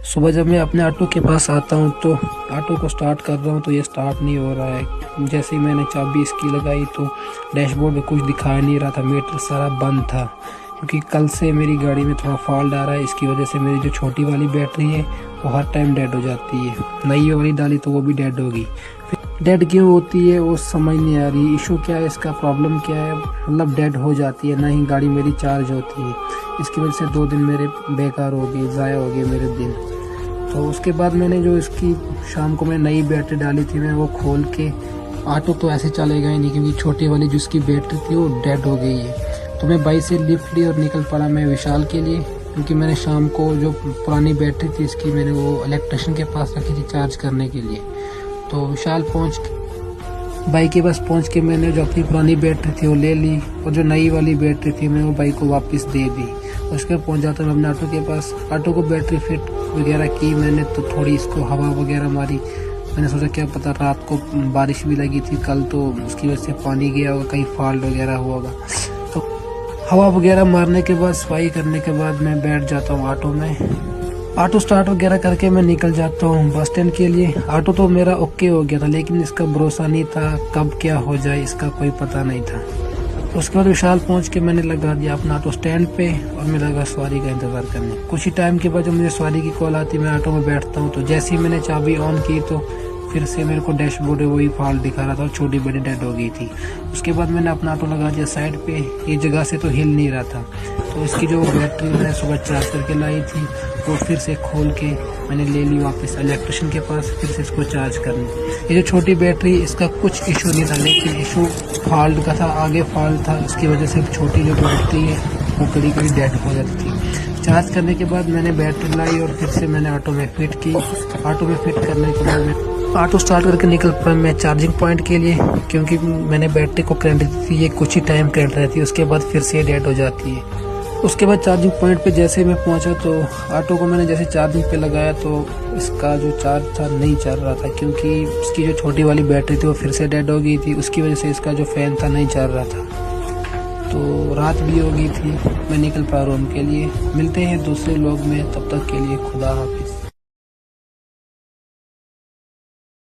सुबह जब मैं अपने ऑटो के पास आता हूँ तो ऑटो को स्टार्ट कर रहा हूँ तो ये स्टार्ट नहीं हो रहा है। जैसे ही मैंने चाबी इसकी लगाई तो डैशबोर्ड में कुछ दिखा नहीं रहा था, मीटर सारा बंद था। क्योंकि कल से मेरी गाड़ी में थोड़ा फॉल्ट आ रहा है, इसकी वजह से मेरी जो छोटी वाली बैटरी है वो हर टाइम डेड हो जाती है। नई वाली डाली तो वो भी डेड होगी। डेड क्यों होती है वो समझ नहीं आ रही। इशू क्या है, इसका प्रॉब्लम क्या है, मतलब डेड हो जाती है, ना ही गाड़ी मेरी चार्ज होती है। इसकी वजह से 2 दिन मेरे बेकार हो गए, ज़ाया हो गए मेरे दिन। तो उसके बाद मैंने जो इसकी शाम को मैं नई बैटरी डाली थी, मैं वो खोल के ऑटो तो ऐसे चलेगा ही नहीं क्योंकि छोटी वाली जिसकी बैटरी थी वो डेड हो गई है। तो मैं बाइक से लिफ्ट ली और निकल पड़ा मैं विशाल के लिए, क्योंकि मैंने शाम को जो पुरानी बैटरी थी इसकी मैंने वो इलेक्ट्रिशियन के पास रखी थी चार्ज करने के लिए। तो विशाल बाइक के पास पहुंच के मैंने जो अपनी पुरानी बैटरी थी वो ले ली और जो नई वाली बैटरी थी मैं वो बाइक को वापस दे दी। उसके बाद पहुंच जाता मैं अपने ऑटो के पास। ऑटो को बैटरी फिट वगैरह की मैंने, तो थोड़ी इसको हवा वगैरह मारी। मैंने सोचा क्या पता, रात को बारिश भी लगी थी कल, तो उसकी वजह से पानी गया होगा, कहीं फॉल्ट वगैरह हुआ होगा। तो हवा वगैरह मारने के बाद सफाई करने के बाद मैं बैठ जाता हूँ ऑटो में। ऑटो स्टार्ट वगैरह करके मैं निकल जाता हूँ बस स्टैंड के लिए। ऑटो तो मेरा ओके हो गया था, लेकिन इसका भरोसा नहीं था कब क्या हो जाए, इसका कोई पता नहीं था। उसके बाद विशाल पहुंच के मैंने लगा दिया अपना ऑटो स्टैंड पे और मैं लगा सवारी का इंतज़ार करने। कुछ ही टाइम के बाद जब मुझे सवारी की कॉल आती मैं ऑटो में बैठता हूँ, तो जैसे ही मैंने चाबी ऑन की तो फिर से मेरे को डैशबोर्ड है वही फॉल्ट दिखा रहा था और छोटी बड़ी डेड हो गई थी। उसके बाद मैंने अपना ऑटो लगा दिया साइड पे, ये जगह से तो हिल नहीं रहा था। तो इसकी जो बैटरी मैंने सुबह चार्ज करके लाई थी वो फिर से खोल के मैंने ले ली वापस इलेक्ट्रिशियन के पास, फिर से इसको चार्ज करने। ये जो छोटी बैटरी इसका कुछ इशू नहीं था, लेकिन इशू फॉल्ट का था, आगे फॉल्ट था। इसकी वजह से छोटी जो बैटरी है वो कभी कभी डेड हो जाती थी। चार्ज करने के बाद मैंने बैटरी लाई और फिर से मैंने ऑटो में फिट की। ऑटो में फिट करने के बाद मैं ऑटो स्टार्ट करके निकल पड़ा मैं चार्जिंग पॉइंट के लिए, क्योंकि मैंने बैटरी को करंट दी थी, ये कुछ ही टाइम करंट रहती है, उसके बाद फिर से डेड हो जाती है। उसके बाद चार्जिंग पॉइंट पे जैसे मैं पहुंचा तो ऑटो को मैंने जैसे चार्जिंग पे लगाया तो इसका जो चार्ज था नहीं चल रहा था, क्योंकि इसकी जो छोटी वाली बैटरी थी वो फिर से डेड हो गई थी। उसकी वजह से इसका जो फैन था नहीं चल रहा था। तो रात भी हो गई थी, मैं निकल पा रूम के लिए। मिलते हैं दूसरे व्लॉग में, तब तक के लिए खुदा हाफिज़।